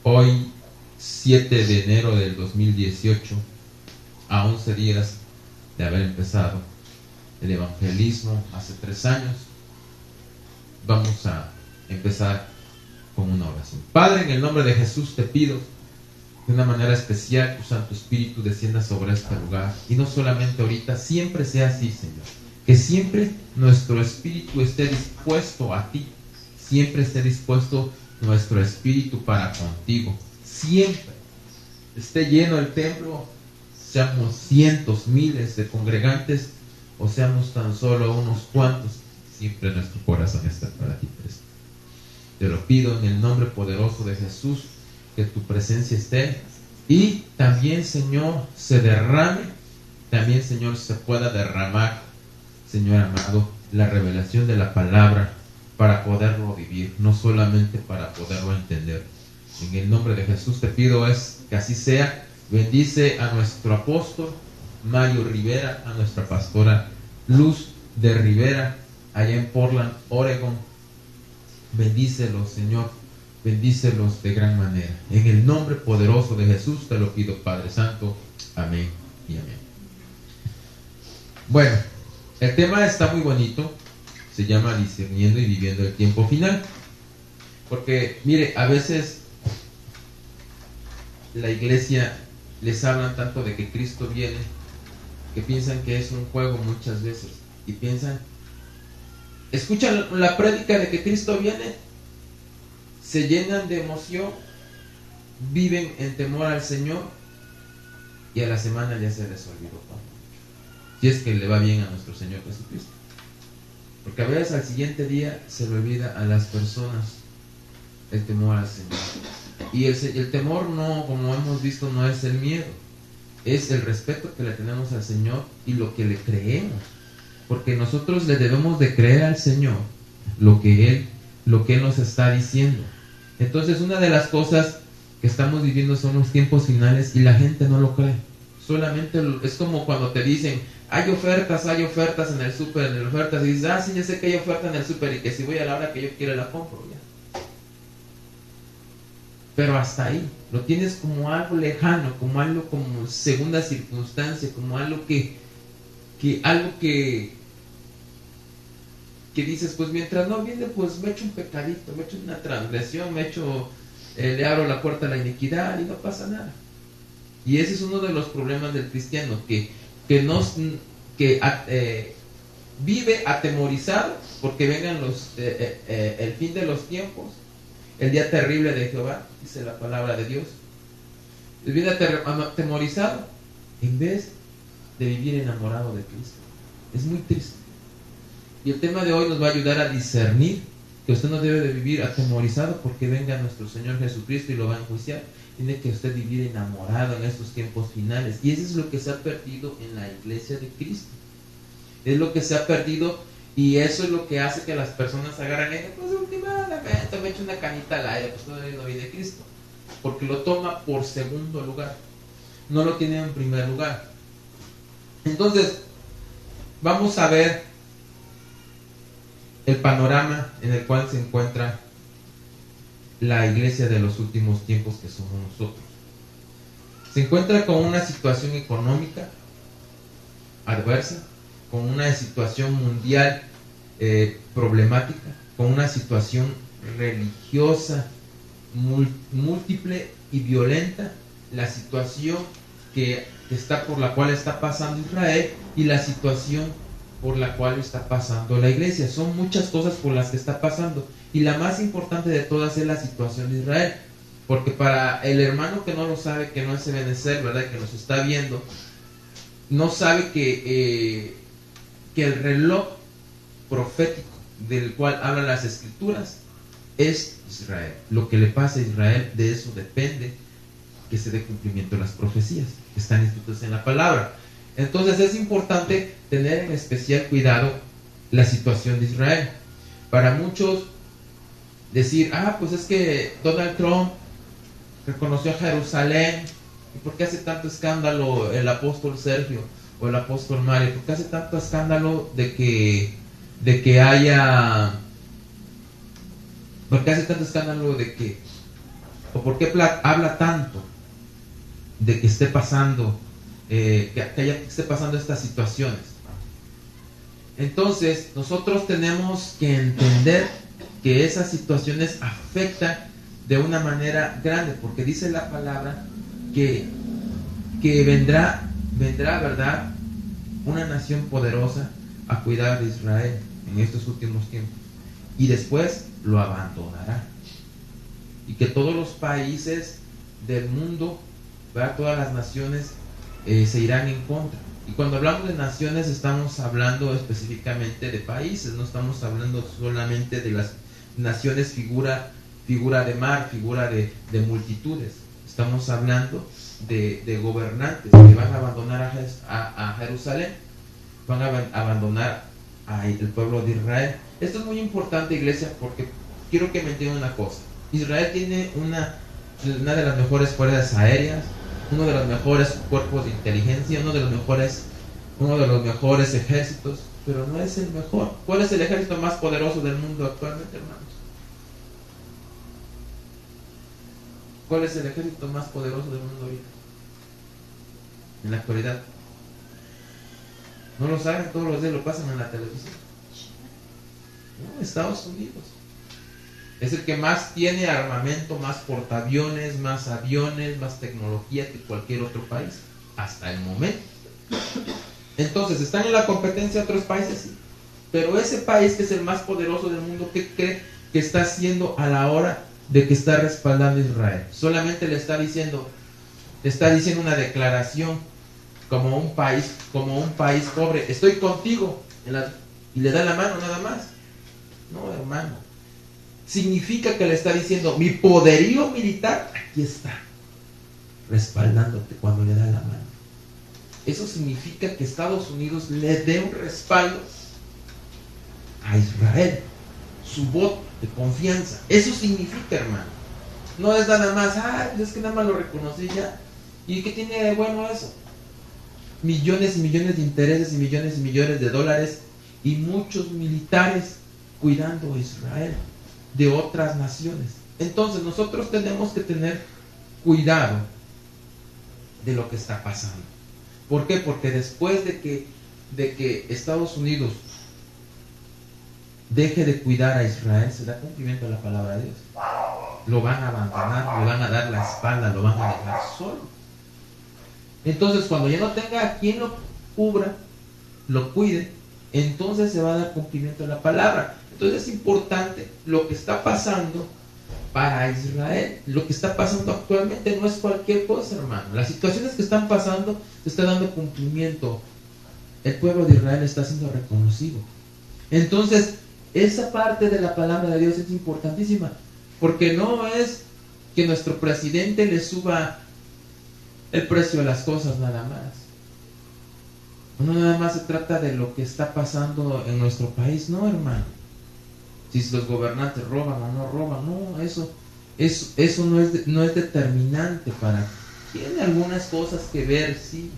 Hoy, 7 de enero del 2018, a 11 días de haber empezado el evangelismo hace 3 años, vamos a empezar con una oración. Padre, en el nombre de Jesús te pido de una manera especial tu Santo Espíritu descienda sobre este lugar, y no solamente ahorita, siempre sea así, Señor, que siempre nuestro espíritu esté dispuesto a ti, siempre esté dispuesto nuestro espíritu para contigo, siempre esté lleno el templo, seamos cientos, miles de congregantes o seamos tan solo unos cuantos, siempre nuestro corazón está para ti presente. Te lo pido en el nombre poderoso de Jesús, que tu presencia esté y también, Señor, se derrame, también, Señor, se pueda derramar, Señor amado, la revelación de la palabra para poderlo vivir, no solamente para poderlo entender. En el nombre de Jesús te pido que así sea. Bendice a nuestro apóstol Mario Rivera, a nuestra pastora Luz de Rivera, allá en Portland, Oregon. Bendícelos, Señor, bendícelos de gran manera. En el nombre poderoso de Jesús te lo pido, Padre Santo. Amén y amén. Bueno, el tema está muy bonito. Se llama discerniendo y viviendo el tiempo final. Porque, mire, a veces la iglesia les hablan tanto de que Cristo viene, que piensan que es un juego muchas veces. Y piensan, escuchan la prédica de que Cristo viene, se llenan de emoción, viven en temor al Señor, y a la semana ya se les olvidó todo. Si es que le va bien a nuestro Señor Jesucristo. Porque a veces al siguiente día se le olvida a las personas el temor al Señor. Y el temor, no, como hemos visto, no es el miedo, es el respeto que le tenemos al Señor y lo que le creemos. Porque nosotros le debemos de creer al Señor lo que Él nos está diciendo. Entonces, una de las cosas que estamos viviendo son los tiempos finales y la gente no lo cree. Solamente es como cuando te dicen, hay ofertas en el súper, en ofertas, y dices, sí, ya sé que hay oferta en el súper y que si voy a la hora que yo quiera la compro, ya. Pero hasta ahí, lo tienes como algo lejano, como algo como segunda circunstancia, como algo que dices, pues mientras no viene, pues me echo un pecadito, me echo una transgresión, le abro la puerta a la iniquidad y no pasa nada. Y ese es uno de los problemas del cristiano, que vive atemorizado porque vengan el fin de los tiempos, el día terrible de Jehová, dice la palabra de Dios. Vive atemorizado en vez de vivir enamorado de Cristo. Es muy triste. Y el tema de hoy nos va a ayudar a discernir que usted no debe de vivir atemorizado porque venga nuestro Señor Jesucristo y lo va a enjuiciar. Tiene que usted vivir enamorado en estos tiempos finales. Y eso es lo que se ha perdido en la iglesia de Cristo. Es lo que se ha perdido, y eso es lo que hace que las personas agarren, pues últimamente me echo una canita al aire, pues todavía no viene Cristo. Porque lo toma por segundo lugar. No lo tiene en primer lugar. Entonces, vamos a ver el panorama en el cual se encuentra la iglesia de los últimos tiempos, que somos nosotros. Se encuentra con una situación económica adversa, con una situación mundial problemática, con una situación religiosa múltiple y violenta, la situación por la cual está pasando Israel y la situación por la cual está pasando la iglesia. Son muchas cosas por las que está pasando, y la más importante de todas es la situación de Israel, porque para el hermano que no lo sabe, que no es Ebenezer, ¿verdad?, que nos está viendo, no sabe que el reloj profético del cual hablan las escrituras es Israel. Lo que le pasa a Israel, de eso depende que se dé cumplimiento a las profecías que están escritas en la palabra. Entonces es importante tener en especial cuidado la situación de Israel. Para muchos decir, pues es que Donald Trump reconoció a Jerusalén, ¿y por qué hace tanto escándalo el apóstol Sergio o el apóstol Mario? ¿Por qué hace tanto escándalo de que o por qué habla tanto de que esté pasando, que esté pasando estas situaciones? Entonces, nosotros tenemos que entender que esas situaciones afectan de una manera grande, porque dice la palabra que vendrá, ¿verdad?, una nación poderosa a cuidar de Israel en estos últimos tiempos, y después lo abandonará, y que todos los países del mundo, ¿verdad?, todas las naciones se irán en contra. Y cuando hablamos de naciones estamos hablando específicamente de países, no estamos hablando solamente de las naciones figura de mar, figura de multitudes. Estamos hablando de gobernantes que van a abandonar a Jerusalén, van a abandonar al pueblo de Israel. Esto es muy importante, iglesia, porque quiero que me entiendan una cosa. Israel tiene una de las mejores fuerzas aéreas, uno de los mejores cuerpos de inteligencia, uno de los mejores ejércitos, pero no es el mejor. ¿Cuál es el ejército más poderoso del mundo actualmente, hermanos? ¿Cuál es el ejército más poderoso del mundo ahorita, en la actualidad? No lo saben, todos los días lo pasan en la televisión. No, Estados Unidos es el que más tiene armamento, más portaaviones, más aviones, más tecnología que cualquier otro país hasta el momento. Entonces, ¿están en la competencia otros países? Sí. Pero ese país que es el más poderoso del mundo, ¿qué cree que está haciendo a la hora de que está respaldando a Israel? Solamente le está diciendo una declaración como un país pobre: estoy contigo, y le da la mano nada más. No, hermano. Significa que le está diciendo: mi poderío militar aquí está, respaldándote cuando le da la mano. Eso significa que Estados Unidos le dé un respaldo a Israel, su voto de confianza. Eso significa, hermano. No es nada más, es que nada más lo reconocí ya. ¿Y qué tiene de bueno eso? Millones y millones de intereses y millones de dólares, y muchos militares cuidando a Israel de otras naciones. Entonces nosotros tenemos que tener cuidado de lo que está pasando. ¿Por qué? Porque después de que Estados Unidos deje de cuidar a Israel, se da cumplimiento a la palabra de Dios. Lo van a abandonar, le van a dar la espalda, lo van a dejar solo. Entonces, cuando ya no tenga a quien lo cubra, lo cuide, entonces se va a dar cumplimiento a la palabra. Entonces es importante lo que está pasando para Israel. Lo que está pasando actualmente no es cualquier cosa, hermano. Las situaciones que están pasando, se está dando cumplimiento. El pueblo de Israel está siendo reconocido. Entonces, esa parte de la palabra de Dios es importantísima, porque no es que nuestro presidente le suba el precio de las cosas nada más. No nada más se trata de lo que está pasando en nuestro país, no, hermano. Si los gobernantes roban o no roban, no, eso no es determinante para... Tiene algunas cosas que ver, sí,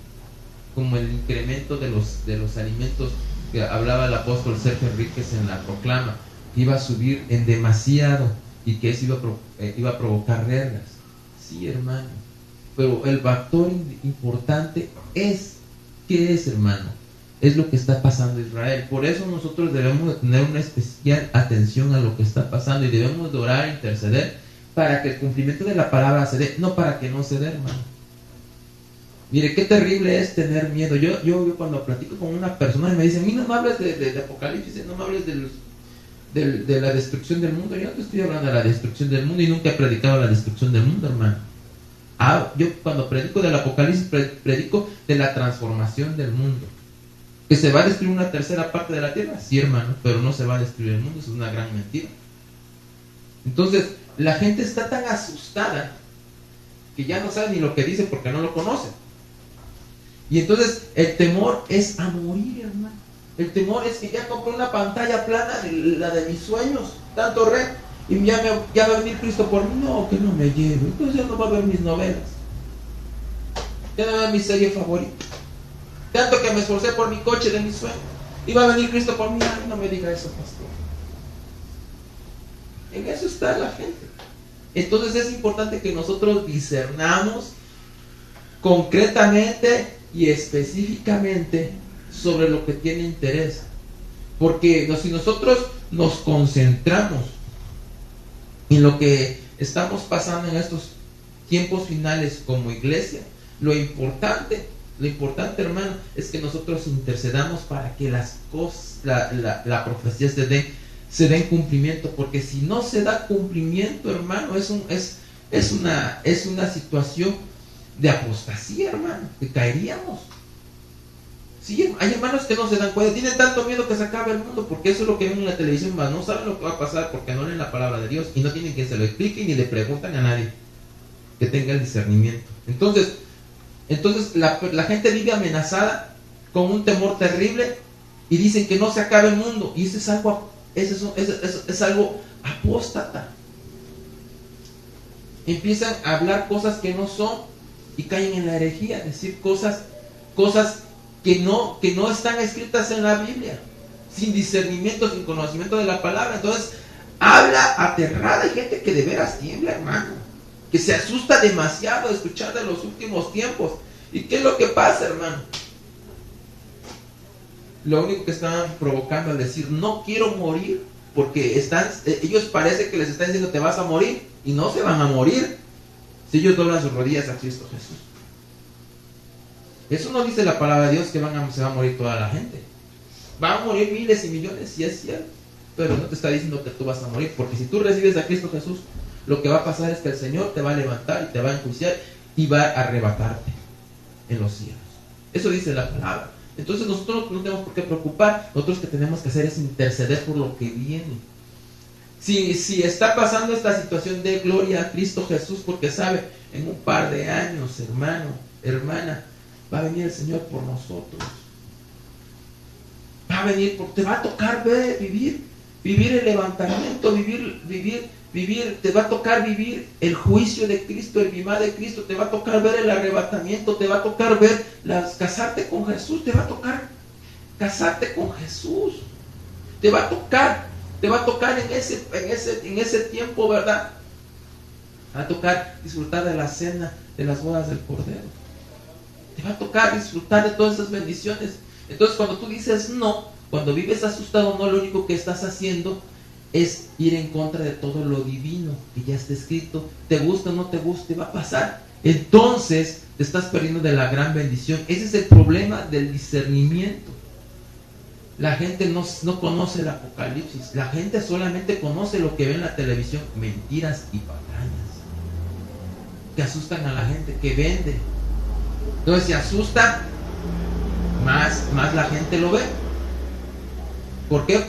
como el incremento de los alimentos que hablaba el apóstol Sergio Enríquez en la proclama, que iba a subir en demasiado y que eso iba a provocar guerras. Sí, hermano, pero el factor importante es, ¿qué es, hermano? Es lo que está pasando en Israel. Por eso nosotros debemos de tener una especial atención a lo que está pasando, y debemos de orar e interceder para que el cumplimiento de la palabra se dé, no para que no se dé, hermano. Mire, qué terrible es tener miedo. Yo cuando platico con una persona y me dicen: no me hables de Apocalipsis, no me hables de la destrucción del mundo. Yo no te estoy hablando de la destrucción del mundo, y nunca he predicado la destrucción del mundo, hermano. Yo cuando predico del Apocalipsis, predico de la transformación del mundo. ¿Que se va a destruir una tercera parte de la tierra? Sí, hermano, pero no se va a destruir el mundo. Eso es una gran mentira. Entonces, la gente está tan asustada que ya no sabe ni lo que dice porque no lo conoce. Y entonces el temor es a morir, hermano. El temor es que ya compré una pantalla plana, la de mis sueños, tanto red, y ya va a venir Cristo por mí. No, que no me lleve. Entonces ya no va a ver mis novelas, ya no va a ver mi serie favorita. Tanto que me esforcé por mi coche de mis sueños, y va a venir Cristo por mí. Ay, no me diga eso, pastor. En eso está la gente. Entonces es importante que nosotros discernamos concretamente y específicamente sobre lo que tiene interés. Porque si nosotros nos concentramos en lo que estamos pasando en estos tiempos finales como iglesia, lo importante, hermano, es que nosotros intercedamos para que las cosas, la profecía se den cumplimiento, porque si no se da cumplimiento, hermano, es una situación de apostasía, hermano, que caeríamos. Sí, hay hermanos que no se dan cuenta, tienen tanto miedo que se acabe el mundo, porque eso es lo que ven en la televisión, más no saben lo que va a pasar porque no leen la palabra de Dios y no tienen quien se lo explique ni le preguntan a nadie que tenga el discernimiento. Entonces la gente vive amenazada con un temor terrible y dicen que no se acabe el mundo, y eso es algo apóstata. Empiezan a hablar cosas que no son y caen en la herejía, decir cosas que no están escritas en la Biblia, sin discernimiento, sin conocimiento de la palabra. Entonces habla aterrada. Hay gente que de veras tiembla, hermano, que se asusta demasiado de escuchar de los últimos tiempos. ¿Y qué es lo que pasa, hermano? Lo único que están provocando al decir no quiero morir, porque ellos parece que les están diciendo te vas a morir, y no se van a morir si ellos doblan sus rodillas a Cristo Jesús. Eso no dice la palabra de Dios que se va a morir toda la gente. Van a morir miles y millones, sí es cierto, pero no te está diciendo que tú vas a morir, porque si tú recibes a Cristo Jesús, lo que va a pasar es que el Señor te va a levantar y te va a enjuiciar y va a arrebatarte en los cielos. Eso dice la palabra. Entonces nosotros no tenemos por qué preocupar. Nosotros lo que tenemos que hacer es interceder por lo que viene. Si está pasando esta situación, de gloria a Cristo Jesús, porque sabe, en un par de años, hermano, hermana, va a venir el Señor por nosotros. Va a venir, te va a tocar vivir el levantamiento, vivir, te va a tocar vivir el juicio de Cristo, el bimá de Cristo, te va a tocar ver el arrebatamiento, te va a tocar ver casarte con Jesús, te va a tocar casarte con Jesús, te va a tocar en ese tiempo, ¿verdad? Te va a tocar disfrutar de la cena, de las bodas del Cordero, te va a tocar disfrutar de todas esas bendiciones. Entonces cuando tú dices no, cuando vives asustado, no, lo único que estás haciendo es ir en contra de todo lo divino que ya está escrito. Te gusta o no te guste, va a pasar. Entonces te estás perdiendo de la gran bendición. Ese es el problema del discernimiento. La gente no conoce el Apocalipsis. La gente solamente conoce lo que ve en la televisión, mentiras y patrañas que asustan a la gente, que vende. Entonces se asusta, más la gente lo ve. ¿Por qué?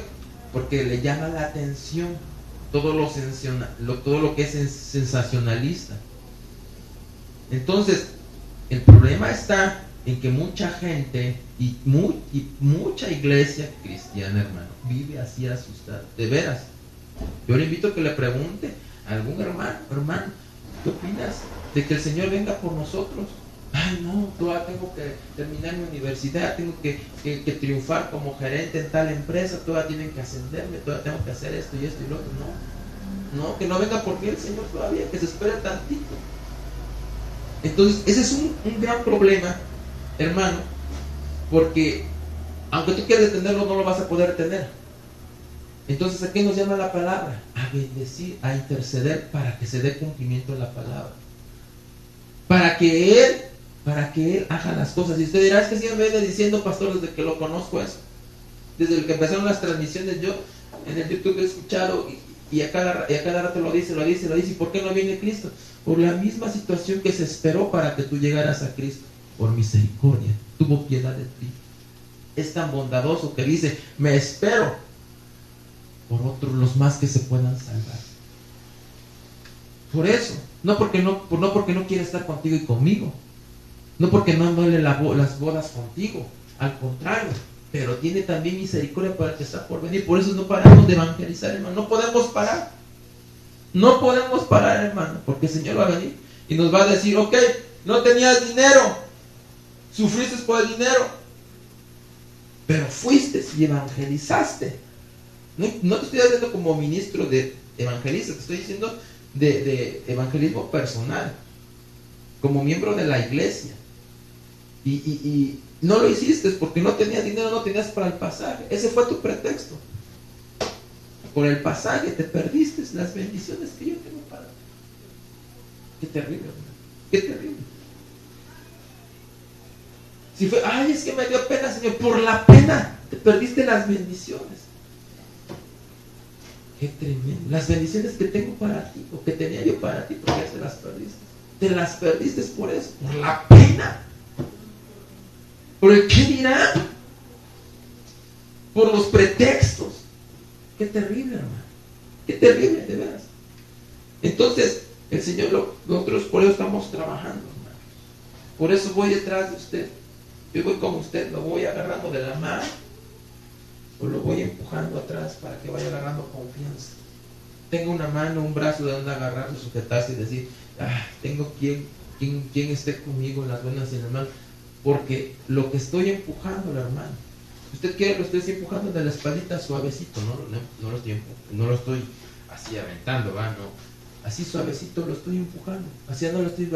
Porque le llama la atención todo lo que es sensacionalista. Entonces el problema está en que mucha gente y mucha iglesia cristiana, hermano, vive así asustada, de veras. Yo le invito a que le pregunte a algún hermano, ¿qué opinas de que el Señor venga por nosotros? Ay, no, todavía tengo que terminar mi universidad, tengo que triunfar como gerente en tal empresa, todavía tienen que ascenderme, todavía tengo que hacer esto y esto y lo otro. No, que no venga por mí el Señor todavía, que se espere tantito. Entonces ese es un gran problema, hermano, porque aunque tú quieras detenerlo, no lo vas a poder detener. Entonces, ¿a qué nos llama la palabra? A bendecir, a interceder para que se dé cumplimiento a la palabra, para que Él haga las cosas. Y usted dirá, es que siempre viene diciendo, pastor, desde que lo conozco eso, desde que empezaron las transmisiones, yo en el YouTube he escuchado y a cada rato lo dice, ¿y por qué no viene Cristo? Por la misma situación que se esperó para que tú llegaras a Cristo. Por misericordia, tuvo piedad de ti. Es tan bondadoso que dice, me espero por otros, los más que se puedan salvar. Por eso, no porque no quiere estar contigo y conmigo, no porque no duele las bodas contigo, al contrario, pero tiene también misericordia para el que está por venir. Por eso no paramos de evangelizar, hermano. No podemos parar, hermano, porque el Señor va a venir y nos va a decir, ok, no tenías dinero, sufriste por el dinero, pero fuiste y evangelizaste. No te estoy diciendo como ministro de evangelista, te estoy diciendo de evangelismo personal, como miembro de la iglesia. Y no lo hiciste porque no tenías dinero, no tenías para el pasaje. Ese fue tu pretexto. Por el pasaje te perdiste las bendiciones que yo tengo para ti. Qué terrible, hermano. Qué terrible. Si fue, ay, es que me dio pena, Señor. Por la pena te perdiste las bendiciones. Qué tremendo. Las bendiciones que tengo para ti, o que tenía yo para ti, porque ya te las perdiste. Te las perdiste por eso, por la pena. ¿Por el qué dirán? Por los pretextos. Qué terrible, hermano. Qué terrible, de veras. Entonces, el Señor, nosotros por eso estamos trabajando, hermano. Por eso voy detrás de usted. Yo voy con usted, lo voy agarrando de la mano, o lo voy empujando atrás para que vaya agarrando confianza. Tengo una mano, un brazo de donde agarrarlo, sujetarse y decir, tengo quien esté conmigo en las buenas y en las malas. Porque lo que estoy empujando, hermano, usted quiere, lo estoy empujando de la espaldita suavecito, no lo estoy así aventando, ¿va? No, así suavecito lo estoy empujando, hacia no lo estoy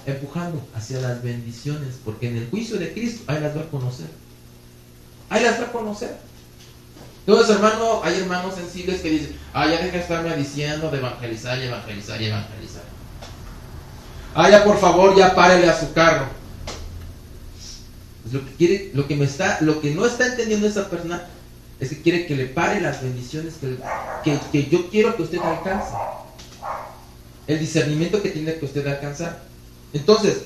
empujando hacia las bendiciones, porque en el juicio de Cristo ahí las va a conocer, Entonces, hermano, hay hermanos sensibles que dicen, ya deja de estarme diciendo de evangelizar y evangelizar y evangelizar. Ya por favor, ya párele a su carro. Pues lo que no está entendiendo esa persona es que quiere que le pare las bendiciones que yo quiero que usted alcance. El discernimiento que tiene que usted alcanzar. Entonces,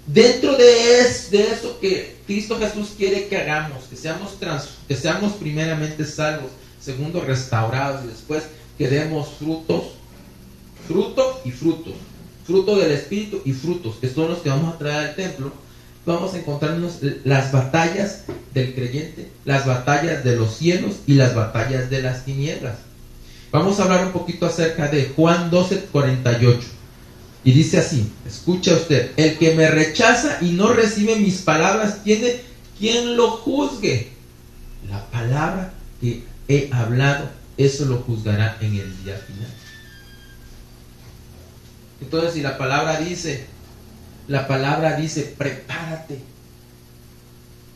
dentro de eso que Cristo Jesús quiere que hagamos, que seamos primeramente salvos, segundo restaurados y después que demos fruto del Espíritu y frutos, que son los que vamos a traer al templo. Vamos a encontrarnos las batallas del creyente, las batallas de los cielos y las batallas de las tinieblas. Vamos a hablar un poquito acerca de Juan 12:48. Y dice así, escucha usted: el que me rechaza y no recibe mis palabras tiene quien lo juzgue. La palabra que he hablado, eso lo juzgará en el día final. Entonces, si la palabra dice, prepárate.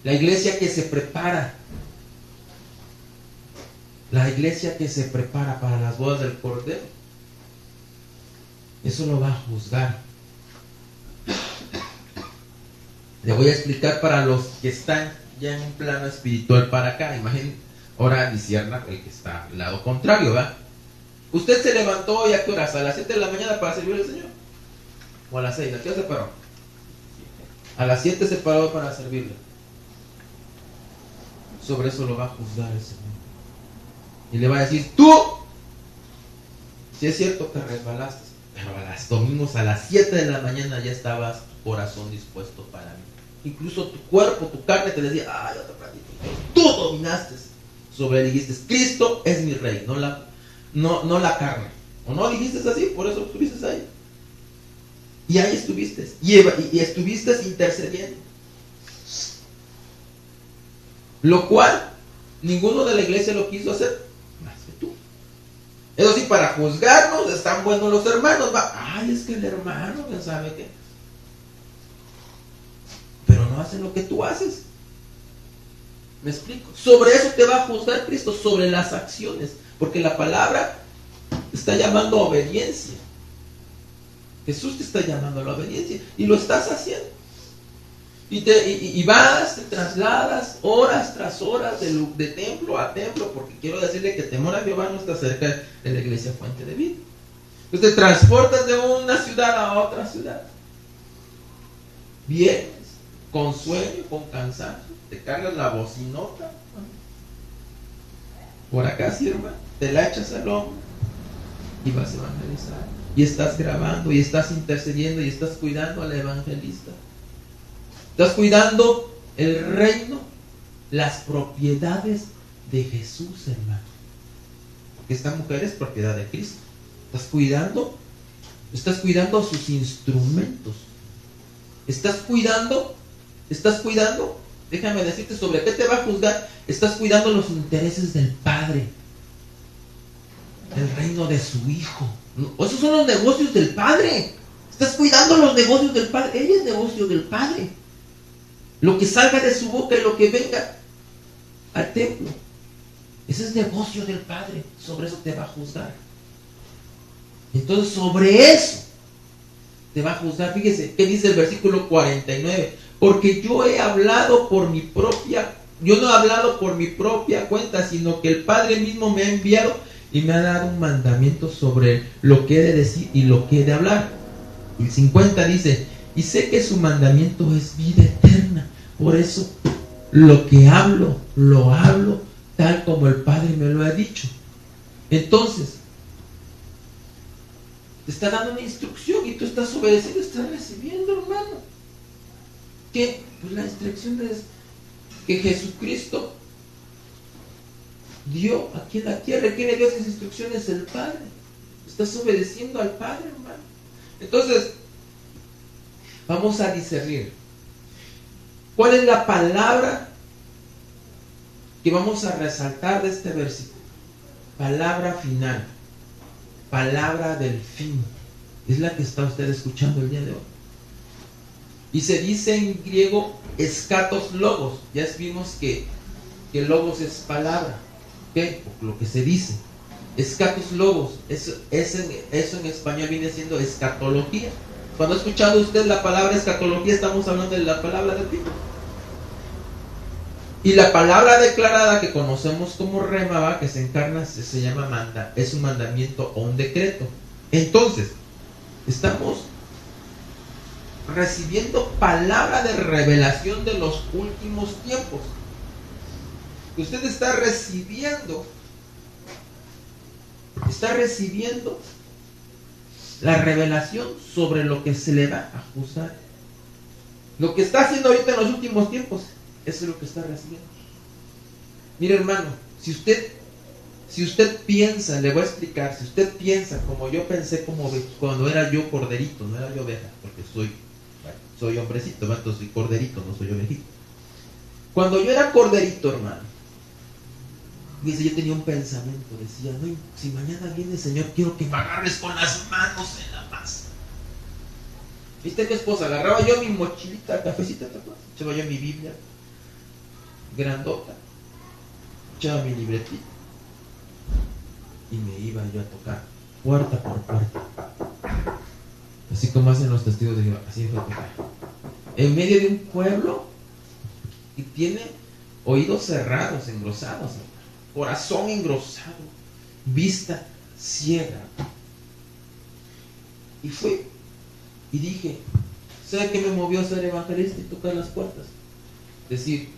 La iglesia que se prepara para las bodas del Cordero, eso lo va a juzgar. Le voy a explicar para los que están ya en un plano espiritual para acá. Imaginen, ahora discierna el que está al lado contrario, ¿va? Usted se levantó hoy a qué horas, a las 7 de la mañana para servir al Señor, o a las 6, ¿a qué hora se paró? A las 7 se paró para servirle. Sobre eso lo va a juzgar el Señor. Y le va a decir, tú, si es cierto que resbalaste, pero a los domingos a las 7 de la mañana ya estabas tu corazón dispuesto para mí. Incluso tu cuerpo, tu carne te decía, otro ratito. Tú dominaste sobre él y dijiste, Cristo es mi rey, no la carne. ¿O no dijiste así? Por eso estuviste ahí. Y ahí estuviste. Y estuviste intercediendo. Lo cual ninguno de la iglesia lo quiso hacer más que tú. Eso sí, para juzgarnos están buenos los hermanos. Es que el hermano, ¿quién sabe qué? Pero no hacen lo que tú haces. ¿Me explico? Sobre eso te va a juzgar Cristo, sobre las acciones. Porque la palabra está llamando a obediencia. Jesús te está llamando a la obediencia y lo estás haciendo. Y vas, te trasladas horas tras horas de templo a templo, porque quiero decirle que temor a Jehová no está cerca de la iglesia Fuente de Vida. Entonces te transportas de una ciudad a otra ciudad. Vienes con sueño, con cansancio, te cargas la bocinota. Por acá, sierva, te la echas al hombro y vas a evangelizar. Y estás grabando, y estás intercediendo, y estás cuidando al evangelista. Estás cuidando el reino, las propiedades de Jesús, hermano. Porque esta mujer es propiedad de Cristo. Estás cuidando sus instrumentos. Estás cuidando, déjame decirte sobre qué te va a juzgar. Estás cuidando los intereses del Padre, el reino de su Hijo. Esos son los negocios del Padre. Estás cuidando los negocios del Padre. Ella es negocio del Padre. Lo que salga de su boca y lo que venga al templo, ese es negocio del Padre. Sobre eso te va a juzgar. Entonces sobre eso te va a juzgar. Fíjese qué dice el versículo 49. Porque yo he hablado por mi propia, yo no he hablado por mi propia cuenta, sino que el Padre mismo me ha enviado y me ha dado un mandamiento sobre lo que he de decir y lo que he de hablar. El 50 dice: y sé que su mandamiento es vida eterna. Por eso lo que hablo, lo hablo tal como el Padre me lo ha dicho. Entonces, te está dando una instrucción y tú estás obedeciendo, estás recibiendo, hermano. ¿Qué? Pues la instrucción es que Jesucristo dio aquí en la tierra. ¿Quién le dio esas instrucciones? El Padre. Estás obedeciendo al Padre, hermano. Entonces, vamos a discernir. ¿Cuál es la palabra que vamos a resaltar de este versículo? Palabra final. Palabra del fin. Es la que está usted escuchando el día de hoy. Y se dice en griego eschatos logos. Ya vimos que logos es palabra. ¿Okay? Lo que se dice. Eschatos logos. Eso en español viene siendo escatología. Cuando ha escuchado usted la palabra escatología, estamos hablando de la palabra de Dios. Y la palabra declarada que conocemos como rema, que se encarna, se llama es un mandamiento o un decreto. Entonces, estamos recibiendo palabra de revelación de los últimos tiempos. Usted está recibiendo la revelación sobre lo que se le va a juzgar. Lo que está haciendo ahorita en los últimos tiempos, eso es lo que está recibiendo. Mire, hermano, si usted piensa, le voy a explicar, si usted piensa como yo pensé cuando era yo corderito, no era yo oveja, porque soy hombrecito, entonces soy corderito, no soy ovejito. Cuando yo era corderito, hermano, dice, yo tenía un pensamiento, decía, no, si mañana viene el Señor, quiero que me agarres con las manos en la masa. ¿Viste qué esposa? Agarraba yo mi mochilita, cafecita, echaba yo mi Biblia grandota, echaba mi libretita y me iba yo a tocar puerta por puerta, así como hacen los testigos de Jehová. Así fue a tocar en medio de un pueblo y tiene oídos cerrados, engrosados, corazón engrosado, vista ciega. Y fui y dije, ¿sabe qué me movió a ser evangelista y tocar las puertas? Decir,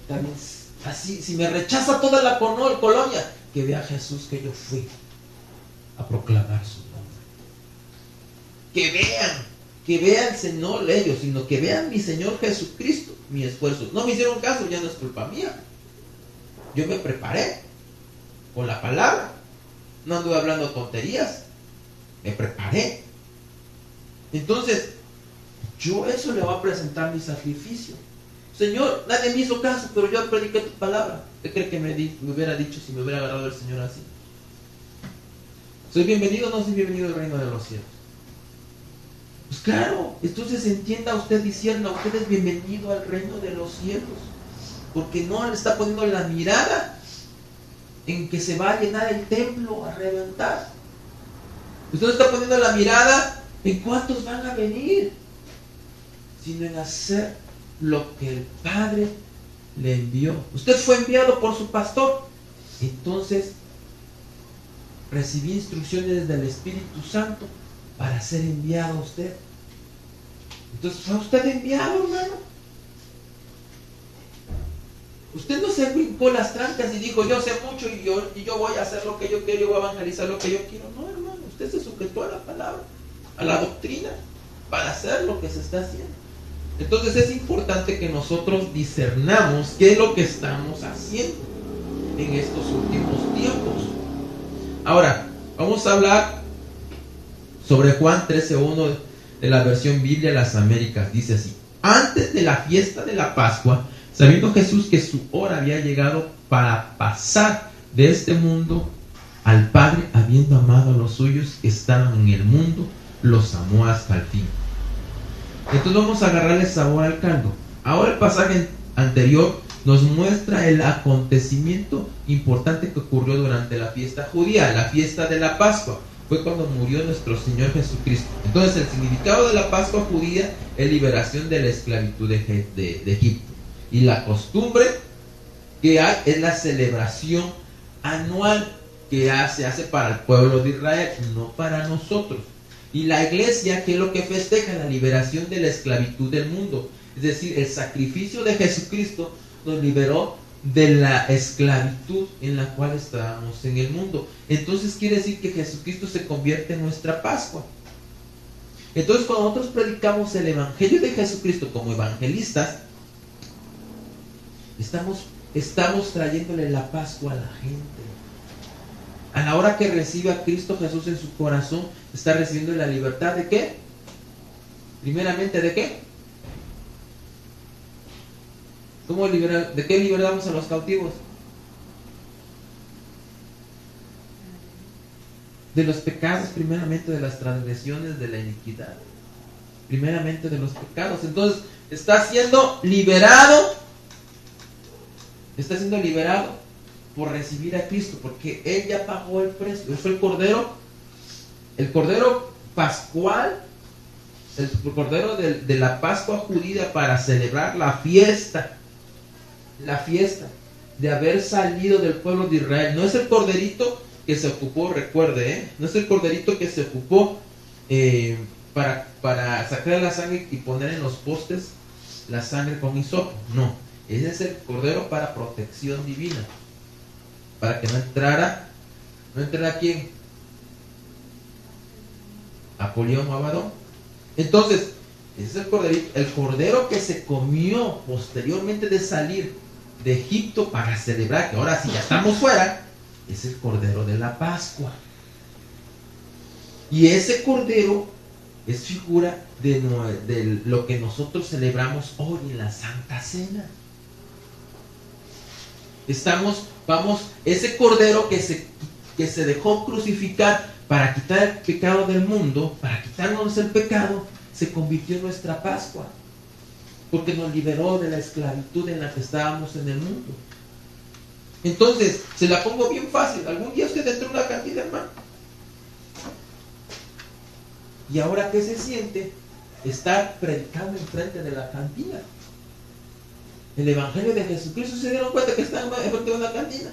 también así, si me rechaza toda la colonia, que vea a Jesús que yo fui a proclamar su nombre. Que vean, Señor, ellos, sino que vean mi Señor Jesucristo, mi esfuerzo. No me hicieron caso, ya no es culpa mía. Yo me preparé con la palabra. No anduve hablando tonterías. Me preparé. Entonces, yo eso le voy a presentar mi sacrificio. Señor, nadie me hizo caso, pero yo prediqué tu palabra. ¿Qué cree que me hubiera dicho si me hubiera agarrado el Señor así? ¿Soy bienvenido o no soy bienvenido al reino de los cielos? Pues claro, entonces entienda usted, discierna, usted es bienvenido al reino de los cielos. Porque no le está poniendo la mirada en que se va a llenar el templo a reventar. Usted no está poniendo la mirada en cuántos van a venir, sino en hacer lo que el Padre le envió. Usted fue enviado por su pastor. Entonces, recibí instrucciones del Espíritu Santo para ser enviado a usted. Entonces, ¿fue usted enviado, hermano? Usted no se brincó las trancas y dijo, yo sé mucho y yo voy a hacer lo que yo quiero, yo voy a evangelizar lo que yo quiero. No, hermano, usted se sujetó a la palabra, a la doctrina, para hacer lo que se está haciendo. Entonces es importante que nosotros discernamos qué es lo que estamos haciendo en estos últimos tiempos. Ahora, vamos a hablar sobre Juan 13:1 de la versión Biblia Las Américas. Dice así: antes de la fiesta de la Pascua, sabiendo Jesús que su hora había llegado para pasar de este mundo al Padre, habiendo amado a los suyos que estaban en el mundo, los amó hasta el fin. Entonces vamos a agarrarle sabor al caldo. Ahora el pasaje anterior nos muestra el acontecimiento importante que ocurrió durante la fiesta judía, la fiesta de la Pascua. Fue cuando murió nuestro Señor Jesucristo. Entonces el significado de la Pascua judía es liberación de la esclavitud de Egipto. Y la costumbre que hay es la celebración anual que se hace para el pueblo de Israel, no para nosotros. Y la iglesia, ¿qué es lo que festeja? La liberación de la esclavitud del mundo. Es decir, el sacrificio de Jesucristo nos liberó de la esclavitud en la cual estábamos en el mundo. Entonces quiere decir que Jesucristo se convierte en nuestra Pascua. Entonces cuando nosotros predicamos el Evangelio de Jesucristo como evangelistas, estamos trayéndole la Pascua a la gente. A la hora que recibe a Cristo Jesús en su corazón, está recibiendo la libertad ¿de qué? Primeramente, ¿de qué? ¿Cómo liberar? ¿De qué liberamos a los cautivos? De los pecados, primeramente de las transgresiones, de la iniquidad. Primeramente de los pecados. Entonces, está siendo liberado por recibir a Cristo, porque Él ya pagó el precio. Él fue el Cordero Pascual, el Cordero de la Pascua judía para celebrar la fiesta de haber salido del pueblo de Israel. No es el corderito que se ocupó, recuerde, no es el corderito que se ocupó para sacar la sangre y poner en los postes la sangre con hisopo. No, ese es el cordero para protección divina, para que no entrara ¿quién? Apolión o Abadón. Entonces, ese es el cordero que se comió posteriormente de salir de Egipto para celebrar que ahora sí ya estamos fuera. Es el cordero de la Pascua. Y ese cordero es figura de lo que nosotros celebramos hoy en la Santa Cena. Ese cordero que se dejó crucificar para quitar el pecado del mundo, para quitarnos el pecado, se convirtió en nuestra Pascua, porque nos liberó de la esclavitud en la que estábamos en el mundo. Entonces, se la pongo bien fácil. ¿Algún día usted entró a una cantina, hermano? ¿Y ahora qué se siente? Estar predicando enfrente de la cantina. El Evangelio de Jesucristo. ¿Se dieron cuenta que están enfrente de una cantina?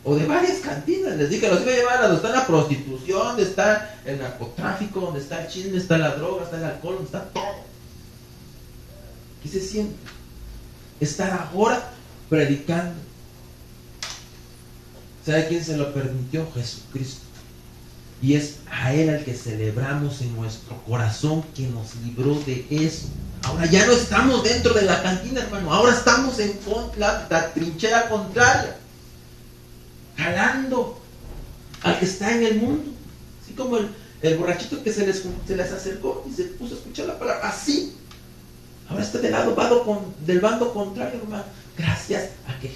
O de varias cantinas. Les dije, los iba a llevar a donde está la prostitución, donde está el narcotráfico, donde está el chisme, está la droga, está el alcohol, donde está todo. ¿Qué se siente? Estar ahora predicando. ¿Sabe quién se lo permitió? Jesucristo. Y es a Él al que celebramos en nuestro corazón, que nos libró de eso. Ahora ya no estamos dentro de la cantina, hermano. Ahora estamos en la trinchera contraria, jalando al que está en el mundo. Así como el borrachito que se les acercó y se puso a escuchar la palabra. Así. Ahora está del bando contrario, hermano. Gracias a que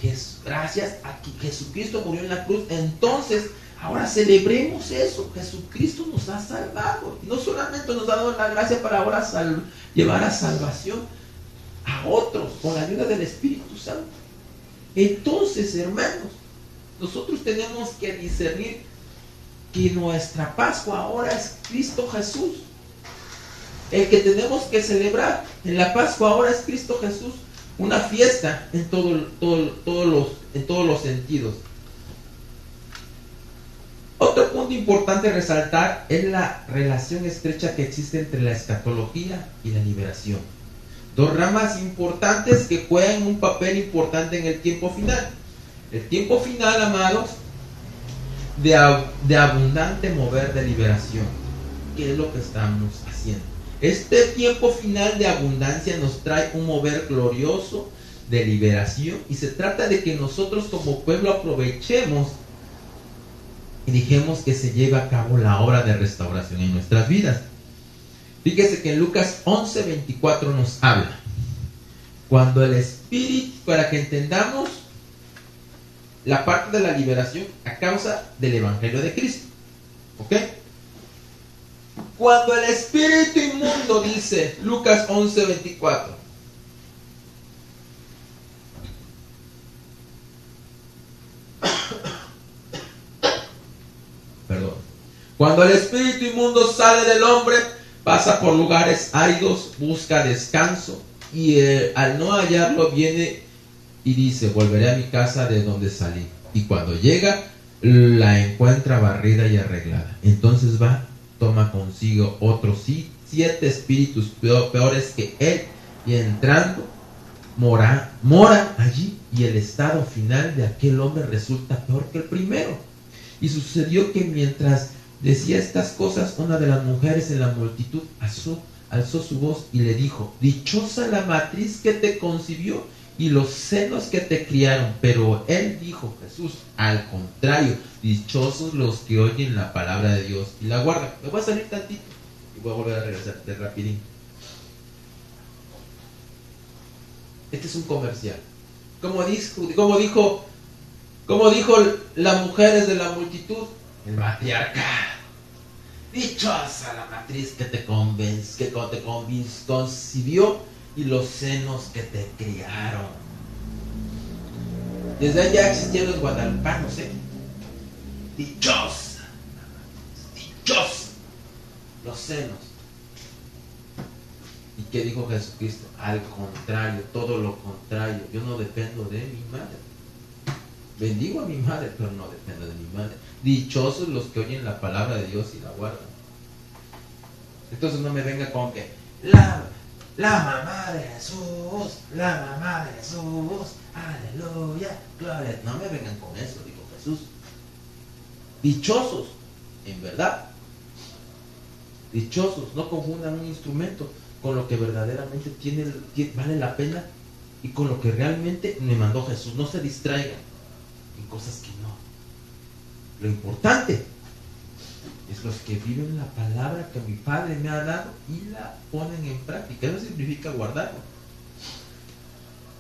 Jesucristo murió en la cruz. Entonces, ahora celebremos eso. Jesucristo nos ha salvado. Y no solamente nos ha dado la gracia para ahora llevar a salvación a otros con la ayuda del Espíritu Santo. Entonces, hermanos, nosotros tenemos que discernir que nuestra Pascua ahora es Cristo Jesús. El que tenemos que celebrar en la Pascua ahora es Cristo Jesús. Una fiesta en todos los sentidos. Otro punto importante a resaltar es la relación estrecha que existe entre la escatología y la liberación. Dos ramas importantes que juegan un papel importante en el tiempo final. El tiempo final, amados, de abundante mover de liberación. ¿Qué es lo que estamos haciendo? Este tiempo final de abundancia nos trae un mover glorioso de liberación, y se trata de que nosotros como pueblo aprovechemos y dejemos que se lleve a cabo la obra de restauración en nuestras vidas. Fíjese que en Lucas 11:24 nos habla, cuando el Espíritu, para que entendamos la parte de la liberación a causa del Evangelio de Cristo. ¿Ok? Cuando el espíritu inmundo, dice Lucas 11:24. Perdón. Cuando el espíritu inmundo sale del hombre, pasa por lugares áridos, busca descanso y al no hallarlo viene y dice: volveré a mi casa de donde salí. Y cuando llega, la encuentra barrida y arreglada. Entonces va, toma consigo otros 7 espíritus peores que él, y entrando mora allí, y el estado final de aquel hombre resulta peor que el primero. Y sucedió que mientras decía estas cosas, una de las mujeres en la multitud alzó su voz y le dijo: dichosa la matriz que te concibió y los senos que te criaron. Pero él dijo, Jesús, al contrario, dichosos los que oyen la palabra de Dios y la guardan. Me voy a salir tantito y voy a volver a regresar de rapidín. Este es un comercial. Como dijo las mujeres de la multitud, el matriarcado: dichosa la matriz que te concibió y los senos que te criaron. Desde ahí ya existían los guadalupanos, dichosa los senos. ¿Y qué dijo Jesucristo? Al contrario, todo lo contrario. Yo no dependo de mi madre. Bendigo a mi madre, pero no dependo de mi madre. Dichosos los que oyen la palabra de Dios y la guardan. Entonces no me venga con que la mamá de Jesús, aleluya, gloria. No me vengan con eso, dijo Jesús. Dichosos, en verdad. Dichosos, no confundan un instrumento con lo que verdaderamente vale la pena y con lo que realmente me mandó Jesús. No se distraigan en cosas que no. Lo importante es los que viven la palabra que mi Padre me ha dado y la ponen en práctica. Eso significa guardarlo.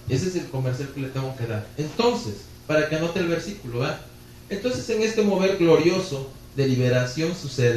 Ese es el comercial que le tengo que dar. Entonces, para que anote el versículo, ¿verdad? Entonces, en este mover glorioso de liberación sucede